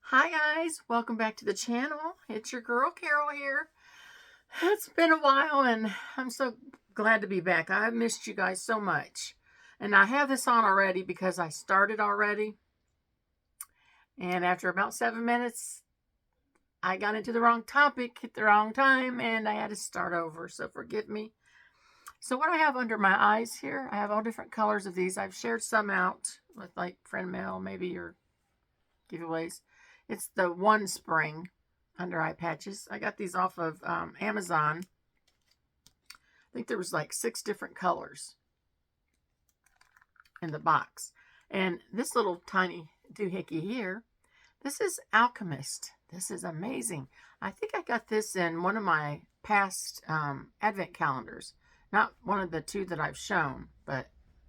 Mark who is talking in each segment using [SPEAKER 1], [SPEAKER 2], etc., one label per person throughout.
[SPEAKER 1] Hi guys, welcome back to the channel. It's your girl Carol here. It's been a while and I'm so glad to be back. I missed you guys so much. And I have this on already because I started already. And after about 7 minutes, I got into the wrong topic at the wrong time and I had to start over. So forgive me. So what I have under my eyes here, I have all different colors of these. I've shared some out with like friend mail, maybe, or giveaways. It's the One Spring under eye patches. I got these off of Amazon. I think there was like 6 different colors in the box. And this little tiny doohickey here, this is Alchemist. This is amazing. I think I got this in one of my past advent calendars. Not one of the 2 that I've shown, but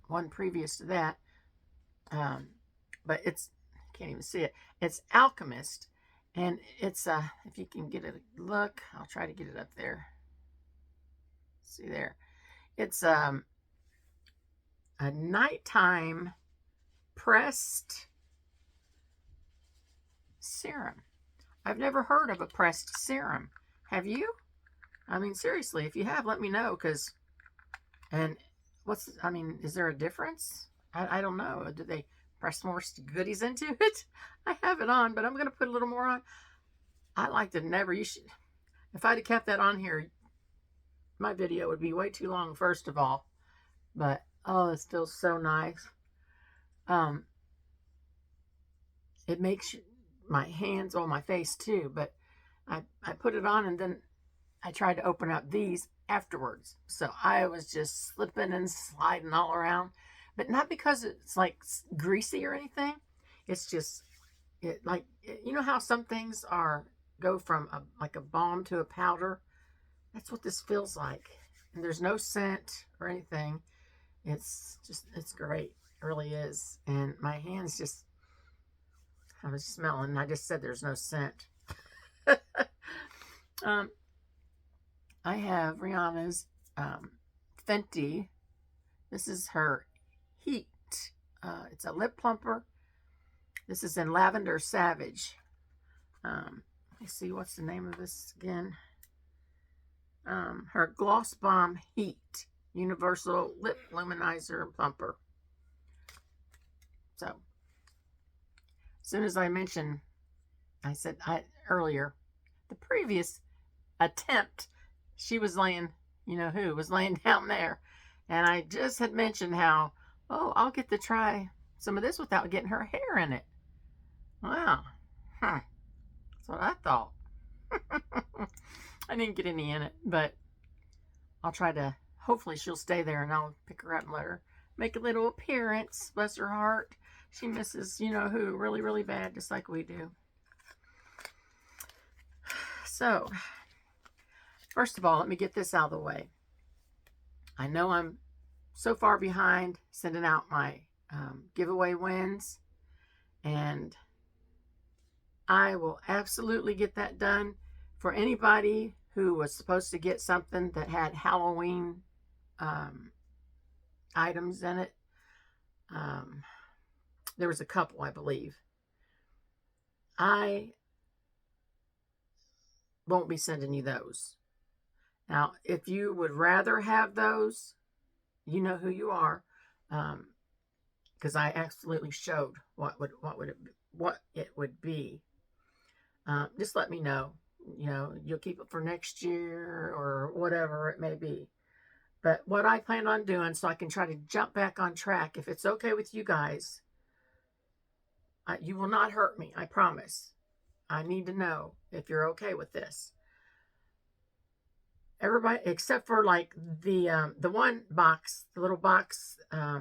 [SPEAKER 1] one previous to that. But it's, can't even see it. It's Alchemist, and it's if you can get a look, I'll try to get it up there. See there, it's a nighttime pressed serum. I've never heard of a pressed serum. Have you? I mean, seriously, if you have, let me know. And is there a difference? I don't know. Do they press more goodies into it? I have it on, but I'm going to put a little more on. I like to never, if I'd have kept that on here, my video would be way too long, first of all. But, oh, it feels so nice. It makes my hands, my face too, but I put it on and then I tried to open up these afterwards. So I was just slipping and sliding all around. But not because it's like greasy or anything. It's just, you know how some things go from like a balm to a powder? That's what this feels like. And there's no scent or anything. It's great. It really is. And my hands I was smelling. I just said there's no scent. I have Rihanna's Fenty. This is her Heat. It's a lip plumper. This is in Lavender Savage. Let me see, what's the name of this again? Her Gloss Bomb Heat Universal Lip Luminizer and Plumper. So, as soon as I mentioned, I said earlier, the previous attempt, she was laying, was laying down there. And I just had mentioned how, I'll get to try some of this without getting her hair in it. Wow. That's what I thought. I didn't get any in it, but I'll try to, hopefully she'll stay there and I'll pick her up and let her make a little appearance. Bless her heart. She misses, who, really, really bad, just like we do. So, first of all, let me get this out of the way. I know I'm so far behind sending out my giveaway wins, and I will absolutely get that done for anybody who was supposed to get something that had Halloween items in it. There was a couple, I believe. I won't be sending you those. Now, if you would rather have those, you know who you are, because I absolutely showed what it would be. Just let me know. You'll keep it for next year or whatever it may be. But what I plan on doing, so I can try to jump back on track, if it's okay with you guys, you will not hurt me, I promise. I need to know if you're okay with this. Everybody, except for like the one box, the little box, I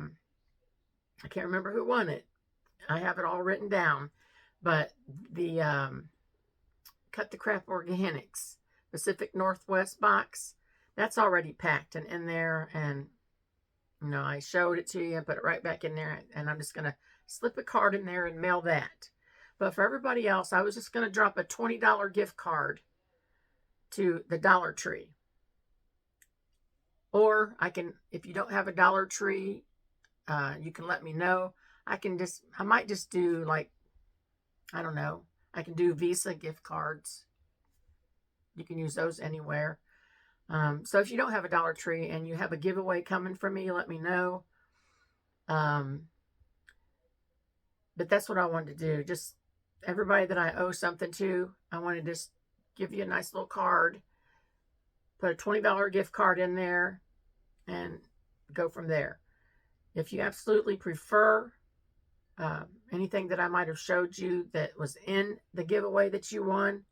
[SPEAKER 1] can't remember who won it. I have it all written down. But the Cut the Crap Organics Pacific Northwest box, that's already packed and in there. And, I showed it to you and put it right back in there. And I'm just going to slip a card in there and mail that. But for everybody else, I was just going to drop a $20 gift card to the Dollar Tree. Or I can, if you don't have a Dollar Tree, you can let me know. I might just do like, I don't know, I can do Visa gift cards. You can use those anywhere. So if you don't have a Dollar Tree and you have a giveaway coming from me, let me know. But that's what I wanted to do. Just everybody that I owe something to, I want to just give you a nice little card, put a $20 gift card in there, and go from there. If you absolutely prefer anything that I might have showed you that was in the giveaway that you won,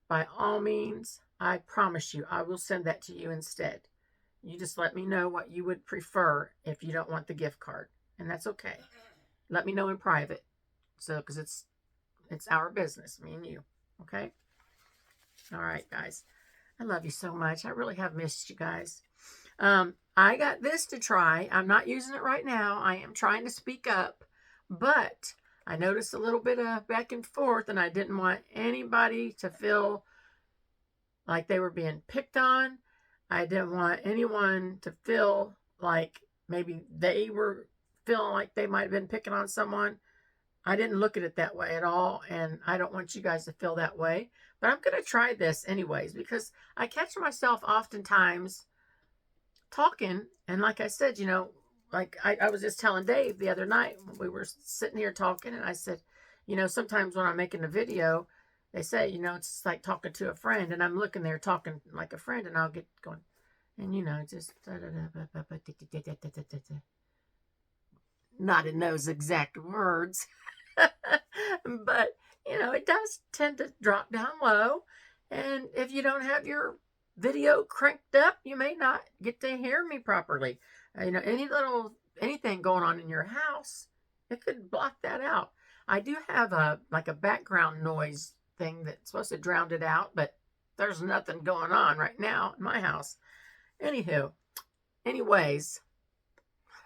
[SPEAKER 1] by all means, I promise you, I will send that to you instead. You just let me know what you would prefer if you don't want the gift card, and that's okay. Let me know in private, so because it's our business, me and you, okay? All right, guys. I love you so much. I really have missed you guys. I got this to try. I'm not using it right now. I am trying to speak up, but I noticed a little bit of back and forth, and I didn't want anybody to feel like they were being picked on. I didn't want anyone to feel like maybe they were feeling like they might have been picking on someone. I didn't look at it that way at all, and I don't want you guys to feel that way. But I'm going to try this anyways, because I catch myself oftentimes talking, and like I said, you know, like I was just telling Dave the other night when we were sitting here talking, and I said, you know, sometimes when I'm making a video, they say, you know, it's like talking to a friend, and I'm looking there talking like a friend, and I'll get going, and you know, just not in those exact words, but you know, it does tend to drop down low, and if you don't have your video cranked up, you may not get to hear me properly. You know, anything going on in your house, it could block that out. I do have a background noise thing that's supposed to drown it out, but there's nothing going on right now in my house. Anyways,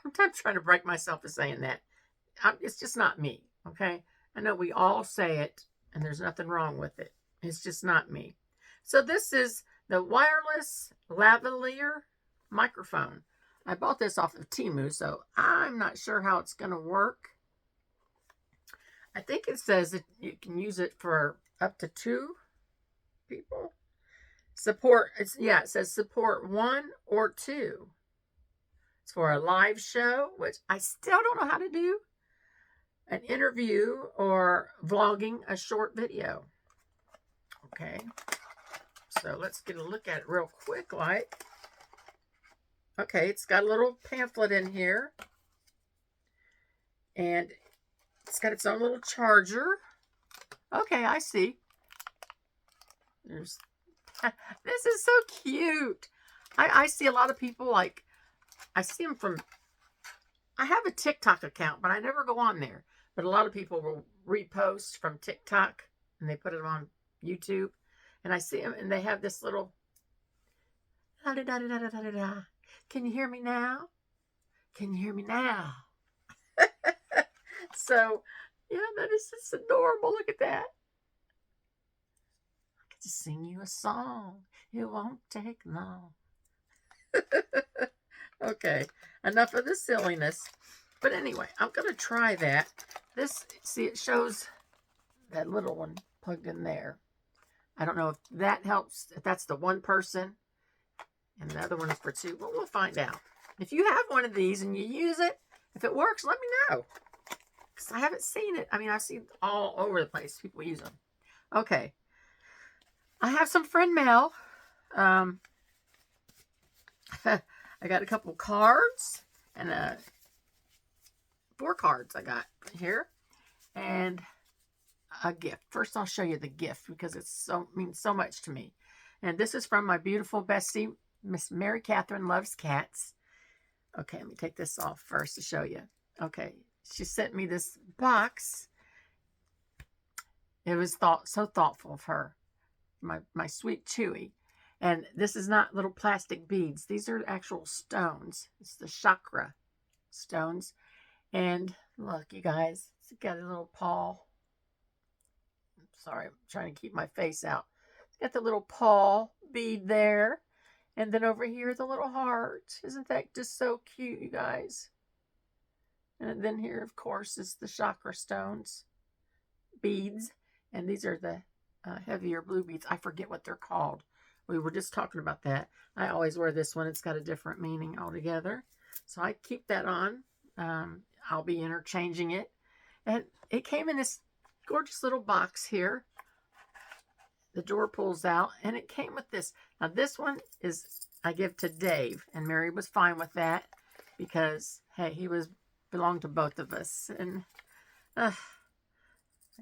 [SPEAKER 1] I'm trying to break myself for saying that. It's just not me, okay? I know we all say it, and there's nothing wrong with it. It's just not me. So this is the wireless lavalier microphone. I bought this off of Temu, so I'm not sure how it's going to work. I think it says that you can use it for up to 2 people. It says support 1 or 2. It's for a live show, which I still don't know how to do. An interview or vlogging a short video. Okay. So let's get a look at it real quick, like. Okay, it's got a little pamphlet in here. And it's got its own little charger. Okay, I see. This is so cute. I see a lot of people, like, I see them from, I have a TikTok account, but I never go on there. But a lot of people will repost from TikTok, and they put it on YouTube. And I see them, and they have this little, da-da-da-da-da-da-da-da. Can you hear me now? Can you hear me now? So, yeah, that is just adorable. Look at that. I could just sing you a song. It won't take long. Okay, enough of the silliness. But anyway, I'm going to try that. See, it shows that little one plugged in there. I don't know if that helps, if that's the one person, and the other one is for 2. Well, we'll find out. If you have one of these and you use it, if it works, let me know. Because I haven't seen it. I mean, I've seen all over the place people use them. Okay. I have some friend mail. I got a couple cards and 4 cards I got here, and a gift. First, I'll show you the gift because it means so much to me. And this is from my beautiful bestie, Miss Mary Catherine Loves Cats. Okay, let me take this off first to show you. Okay, she sent me this box. It was so thoughtful of her, my sweet Chewy. And this is not little plastic beads. These are actual stones. It's the chakra stones. And look, you guys, it's got a little paw. Sorry, I'm trying to keep my face out. It's got the little paw bead there. And then over here, the little heart. Isn't that just so cute, you guys? And then here, of course, is the chakra stones. Beads. And these are the heavier blue beads. I forget what they're called. We were just talking about that. I always wear this one. It's got a different meaning altogether. So I keep that on. I'll be interchanging it. And it came in this gorgeous little box here. The drawer pulls out, and it came with this. Now this one is, I give to Dave, and Mary was fine with that because, hey, he belonged to both of us. And I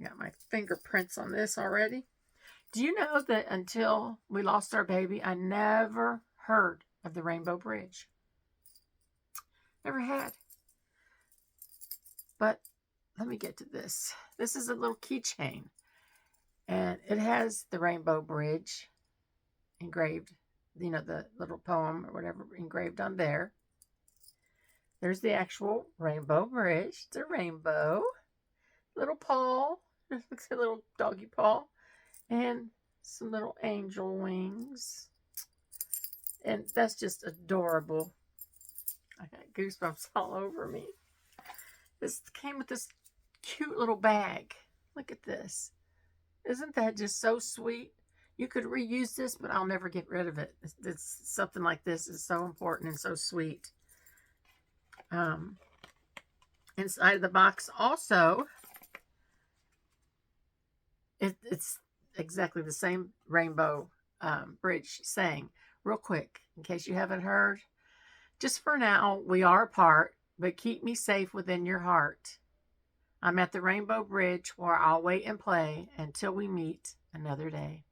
[SPEAKER 1] got my fingerprints on this already. Do you know that until we lost our baby, I never heard of the Rainbow Bridge? Never had. But let me get to this. This is a little keychain. And it has the Rainbow Bridge engraved, you know, the little poem or whatever engraved on there. There's the actual Rainbow Bridge. It's a rainbow. Little paw. It looks like a little doggy paw. And some little angel wings. And that's just adorable. I got goosebumps all over me. This came with this cute little bag. Look at this. Isn't that just so sweet? You could reuse this, but I'll never get rid of it. It's something like this is so important and so sweet. Inside of the box also, it's exactly the same rainbow bridge she sang. Real quick, in case you haven't heard. Just for now, we are apart, but keep me safe within your heart. I'm at the Rainbow Bridge where I'll wait and play until we meet another day.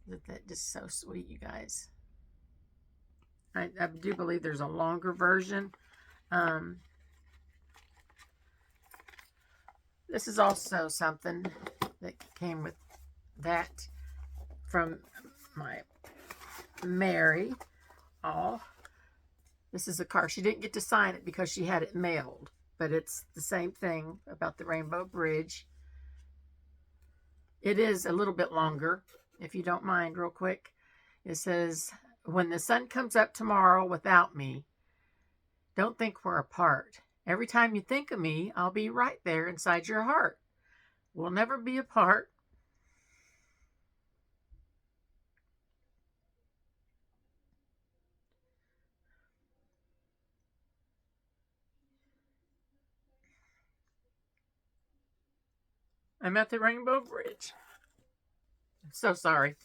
[SPEAKER 1] Isn't that just so sweet, you guys? I do believe there's a longer version. This is also something that came with that from my Mary. Oh. This is a card. She didn't get to sign it because she had it mailed. But it's the same thing about the Rainbow Bridge. It is a little bit longer, if you don't mind, real quick. It says, when the sun comes up tomorrow without me, don't think we're apart. Every time you think of me, I'll be right there inside your heart. We'll never be apart. I'm at the Rainbow Bridge. I'm so sorry.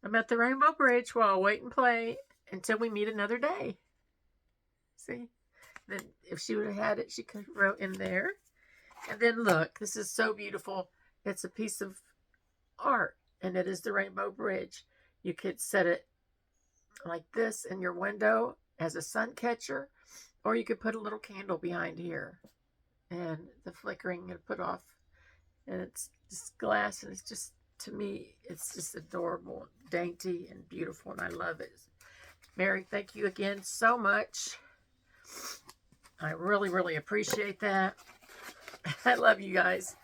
[SPEAKER 1] I'm at the Rainbow Bridge where I'll wait and play until we meet another day. See? Then if she would have had it, she could have wrote in there. And then look, this is so beautiful. It's a piece of art, and it is the Rainbow Bridge. You could set it like this in your window as a sun catcher, or you could put a little candle behind here. And the flickering and put off. And it's just glass, and it's just, to me, it's just adorable, dainty, and beautiful, and I love it. Mary, thank you again so much. I really, really appreciate that. I love you guys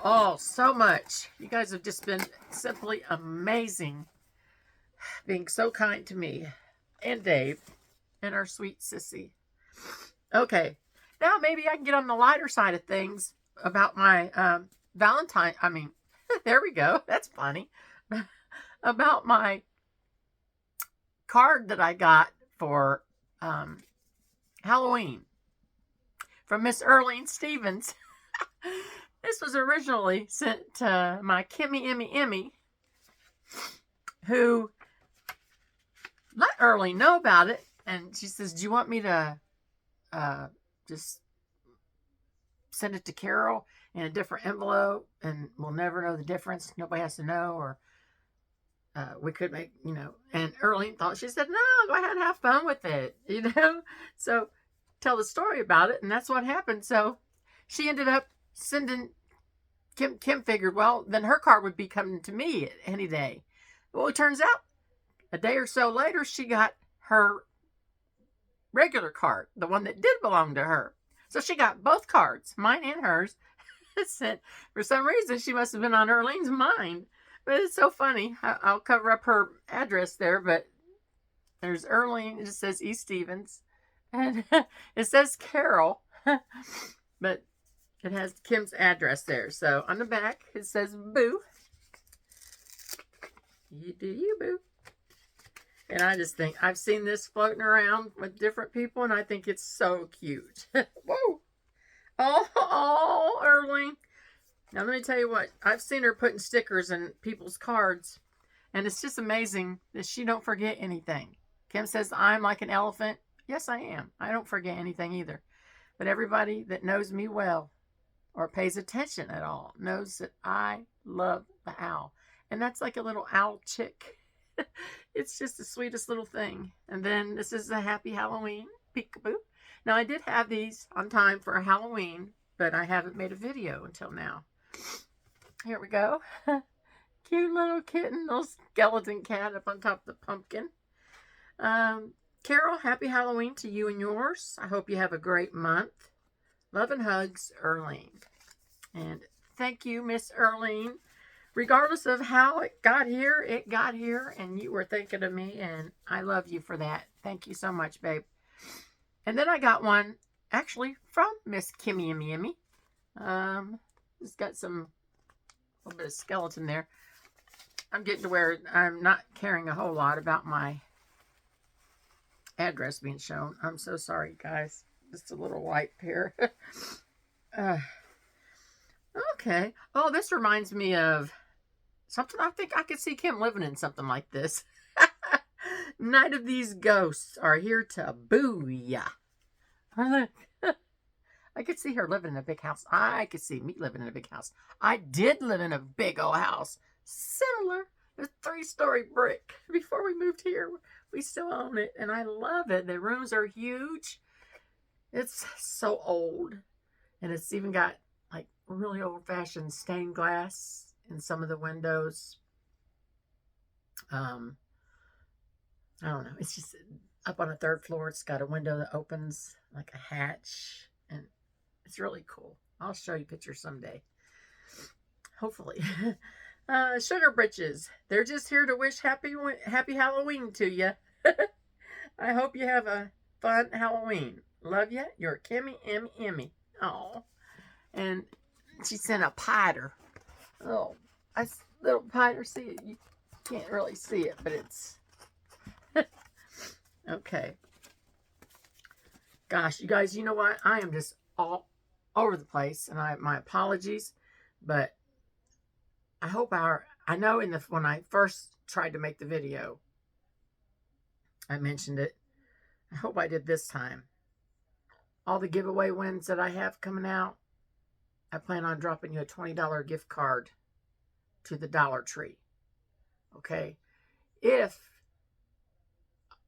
[SPEAKER 1] all so much. You guys have just been simply amazing, being so kind to me and Dave and our sweet sissy. Okay, now maybe I can get on the lighter side of things about my there we go. That's funny. About my card that I got for Halloween from Miss Earlene Stevens. This was originally sent to my Kimmy Emmy, who let Earlene know about it. And she says, do you want me to just send it to Carol in a different envelope, and we'll never know the difference? Nobody has to know, or we could make, and Earlene thought, she said, no, go ahead and have fun with it, so tell the story about it. And that's what happened. So she ended up sending, Kim figured, well, then her card would be coming to me any day. Well, it turns out a day or so later, she got her regular card, the one that did belong to her. So she got both cards, mine and hers. Sent. For some reason, she must have been on Earlene's mind. But it's so funny. I'll cover up her address there, but there's Earlene. It just says E. Stevens. And it says Carol. But It has Kim's address there. So on the back, it says, Boo. You do you, Boo. And I just think, I've seen this floating around with different people, and I think it's so cute. Whoa. Oh, Erling. Now, let me tell you what. I've seen her putting stickers in people's cards, and it's just amazing that she don't forget anything. Kim says, I'm like an elephant. Yes, I am. I don't forget anything either. But everybody that knows me well or pays attention at all knows that I love the owl. And that's like a little owl chick. It's just the sweetest little thing. And then this is a Happy Halloween peekaboo. Now, I did have these on time for Halloween, but I haven't made a video until now. Here we go. Cute little kitten, little skeleton cat up on top of the pumpkin. Carol, happy Halloween to you and yours. I hope you have a great month. Love and hugs, Erlene. And thank you, Miss Erlene. Regardless of how it got here, and you were thinking of me, and I love you for that. Thank you so much, babe. And then I got one, actually, from Miss Kimmy Yimmy. It's got a little bit of skeleton there. I'm getting to where I'm not caring a whole lot about my address being shown. I'm so sorry, guys. Just a little wipe here. Okay. Oh, this reminds me of something. I think I could see Kim living in something like this. Night of these ghosts are here to boo ya. I could see her living in a big house. I could see me living in a big house. I did live in a big old house. Similar. A 3-story brick. Before we moved here, we still own it. And I love it. The rooms are huge. It's so old. And it's even got like really old-fashioned stained glass in some of the windows. I don't know. It's just up on the 3rd floor. It's got a window that opens like a hatch. And it's really cool. I'll show you pictures someday. Hopefully. Sugar Britches. They're just here to wish happy Halloween to you. I hope you have a fun Halloween. Love ya. Your Kimmy Emmy. Oh. And she sent a piter. Oh, a little piter. See it? You can't really see it, but it's okay. Gosh, you guys, you know what? I am just all over the place, and my apologies, but I hope I know when I first tried to make the video, I mentioned it. I hope I did this time. All the giveaway wins that I have coming out, I plan on dropping you a $20 gift card to the Dollar Tree. Okay? If,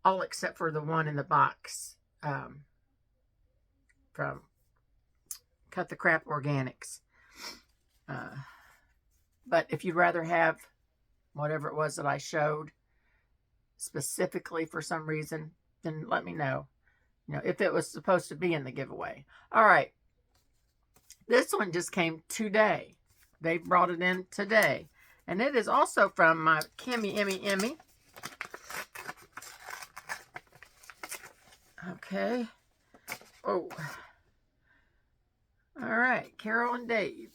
[SPEAKER 1] all except for the one in the box from Cut the Crap Organics. But if you'd rather have whatever it was that I showed specifically for some reason, then let me know. You know, if it was supposed to be in the giveaway. All right. This one just came today. They brought it in today. And it is also from my Kimmy Emmy. Okay. Oh. All right. Carol and Dave.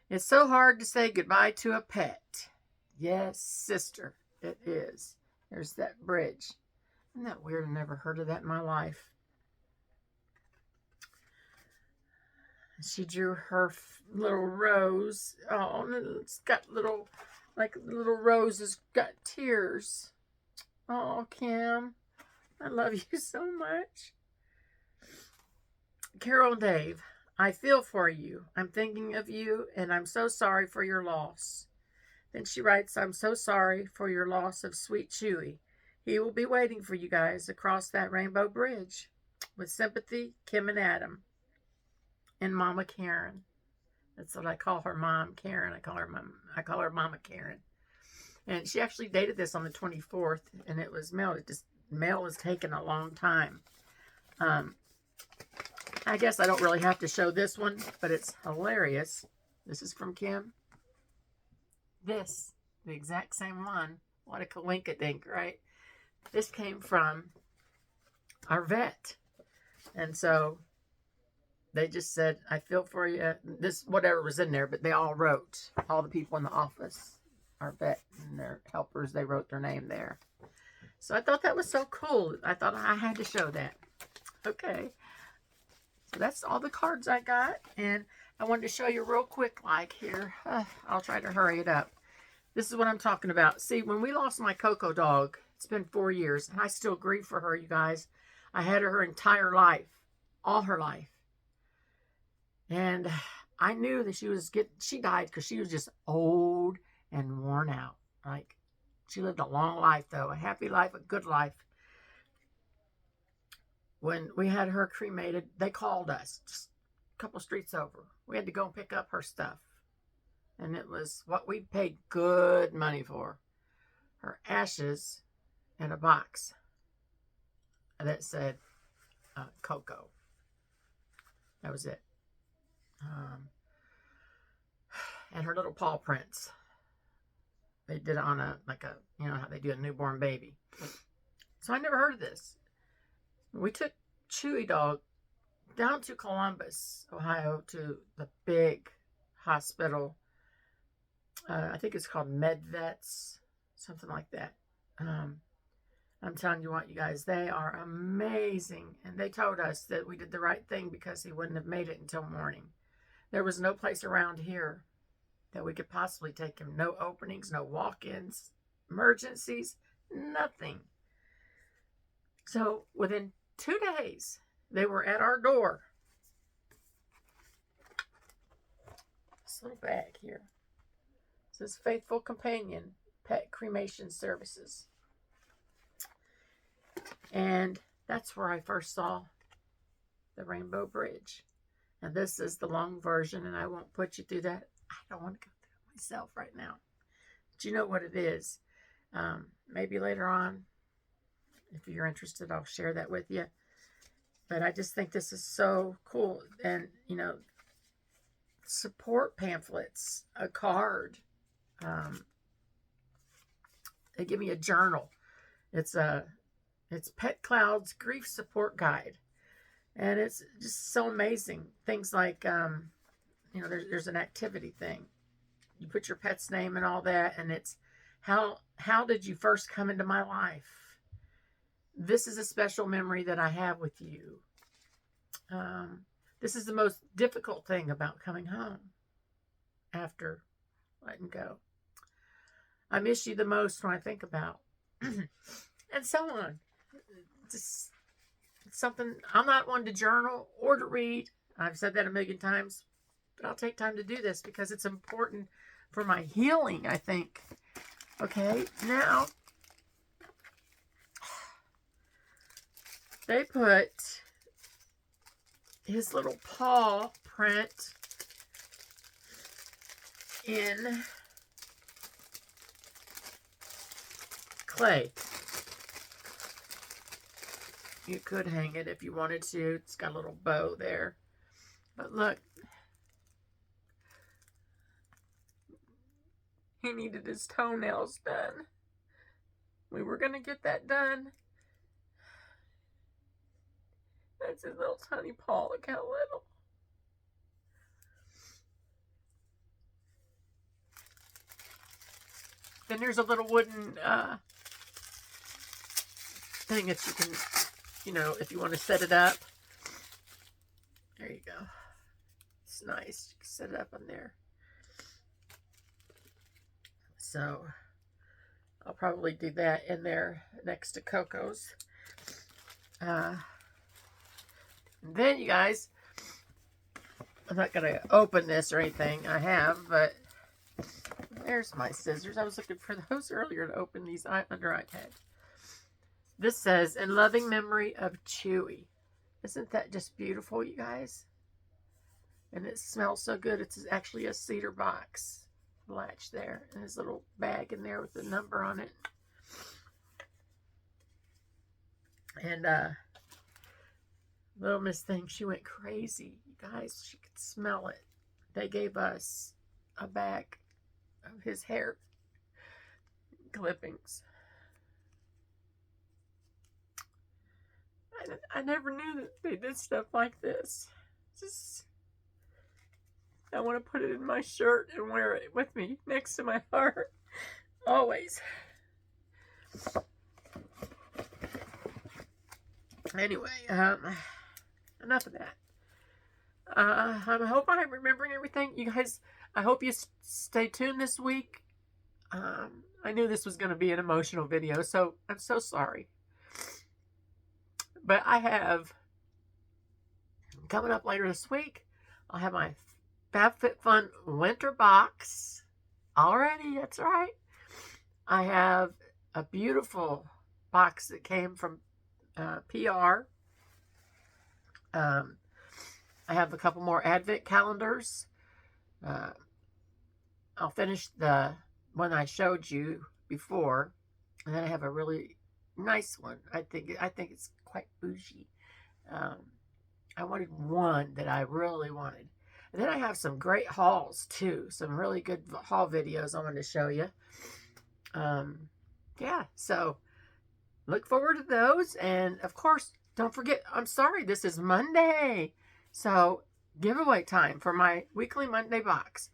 [SPEAKER 1] It's so hard to say goodbye to a pet. Yes, sister. It is. There's that bridge. Isn't that weird? I never heard of that in my life. She drew her little rose. Oh, it's got little roses, got tears. Oh, Kim, I love you so much. Carol and Dave, I feel for you. I'm thinking of you, and I'm so sorry for your loss. Then she writes, I'm so sorry for your loss of Sweet Chewy. He will be waiting for you guys across that rainbow bridge. With sympathy, Kim and Adam. And Mama Karen. That's what I call her, Mom Karen. I call her Mama Karen. And she actually dated this on the 24th, and it was mailed. Mail was taking a long time. I guess I don't really have to show this one, but it's hilarious. This is from Kim. This, the exact same one. What a coinkadink, right? This came from our vet. And so they just said, I feel for you. This, whatever was in there, but they all wrote, all the people in the office, our vet and their helpers, they wrote their name there. So I thought that was so cool. I thought I had to show that. Okay. So that's all the cards I got. And I wanted to show you real quick, like here. I'll try to hurry it up. This is what I'm talking about. See, when we lost my Coco dog, it's been 4 years, and I still grieve for her, you guys. I had her entire life, all her life. And I knew that she died because she was just old and worn out. Like, she lived a long life, though, a happy life, a good life. When we had her cremated, they called us just a couple streets over. We had to go and pick up her stuff. And it was what we paid good money for. Her ashes in a box that said Coco. That was it. And her little paw prints. They did it on you know how they do a newborn baby. So I never heard of this. We took Chewy Dog down to Columbus, Ohio, to the big hospital. I think it's called MedVets, something like that. I'm telling you what, you guys, they are amazing. And they told us that we did the right thing because he wouldn't have made it until morning. There was no place around here that we could possibly take him. No openings, no walk-ins, emergencies, nothing. So within 2 days, they were at our door. This little bag here. It says Faithful Companion Pet Cremation Services. And that's where I first saw the Rainbow Bridge. And this is the long version, and I won't put you through that. I don't want to go through it myself right now. But you know what it is. Maybe later on, if you're interested, I'll share that with you. But I just think this is so cool. And, you know, support pamphlets, a card. They give me a journal. It's Pet Cloud's Grief Support Guide. And it's just so amazing. Things like, you know, there's an activity thing. You put your pet's name and all that, and it's how did you first come into my life? This is a special memory that I have with you. This is the most difficult thing about coming home after letting go. I miss you the most when I think about, and so on. Just something, I'm not one to journal or to read. I've said that a million times, but I'll take time to do this because it's important for my healing, I think. Okay, now they put his little paw print in clay. You could hang it if you wanted to. It's got a little bow there. But look. He needed his toenails done. We were going to get that done. That's his little tiny paw. Look how little. Then there's a little wooden thing that you can, you know, if you want to set it up. There you go. It's nice. You can set it up on there. So I'll probably do that in there next to Coco's. Then, you guys, I'm not going to open this or anything. I have, but there's my scissors. I was looking for those earlier to open these under iPad. This says, in loving memory of Chewy. Isn't that just beautiful, you guys? And it smells so good. It's actually a cedar box latch there. And his little bag in there with the number on it. And, little Miss Thing, she went crazy. You guys, she could smell it. They gave us a bag of his hair clippings. I never knew that they did stuff like this. just, I want to put it in my shirt and wear it with me next to my heart. Always. Anyway, enough of that. I hope I'm remembering everything. You guys, I hope you stay tuned this week. I knew this was going to be an emotional video, so I'm so sorry. But I have, coming up later this week, I'll have my FabFitFun winter box already. That's right. I have a beautiful box that came from PR. I have a couple more Advent calendars. I'll finish the one I showed you before, and then I have a really nice one. I think it's quite bougie. I wanted one that I really wanted. And then I have some great hauls too. Some really good haul videos I wanted to show you. Yeah, so look forward to those. And of course, don't forget, I'm sorry, this is Monday. So giveaway time for my weekly Monday box.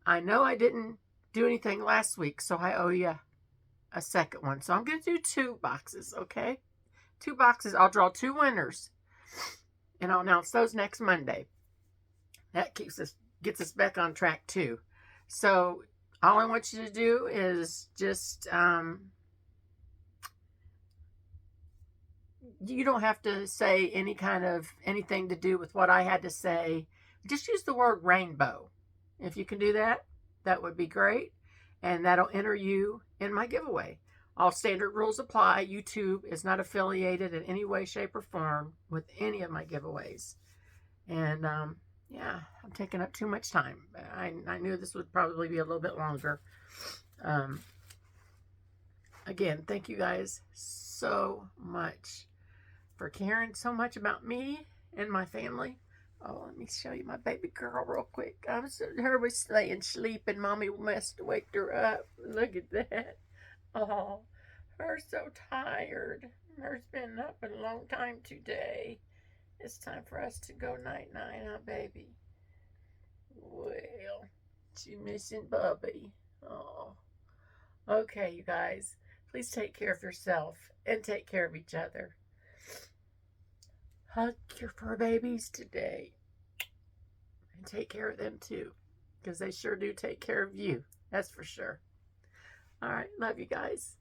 [SPEAKER 1] I know I didn't do anything last week, so I owe you a second one. So I'm going to do 2 boxes, okay? 2 boxes. I'll draw 2 winners. And I'll announce those next Monday. That gets us back on track too. So all I want you to do is just, you don't have to say anything to do with what I had to say. Just use the word rainbow. If you can do that, that would be great. And that'll enter you in my giveaway. All standard rules apply. YouTube is not affiliated in any way, shape, or form with any of my giveaways. And yeah, I'm taking up too much time. I knew this would probably be a little bit longer. Again, thank you guys so much for caring so much about me and my family. Oh, let me show you my baby girl real quick. Her was staying sleeping. Mommy must have waked her up. Look at that. Oh, her so tired. Her's been up a long time today. It's time for us to go night-night, huh, baby? Well, she's missing Bubby. Oh. Okay, you guys. Please take care of yourself and take care of each other. Hug your fur babies today. And take care of them too. Because they sure do take care of you. That's for sure. All right. Love you guys.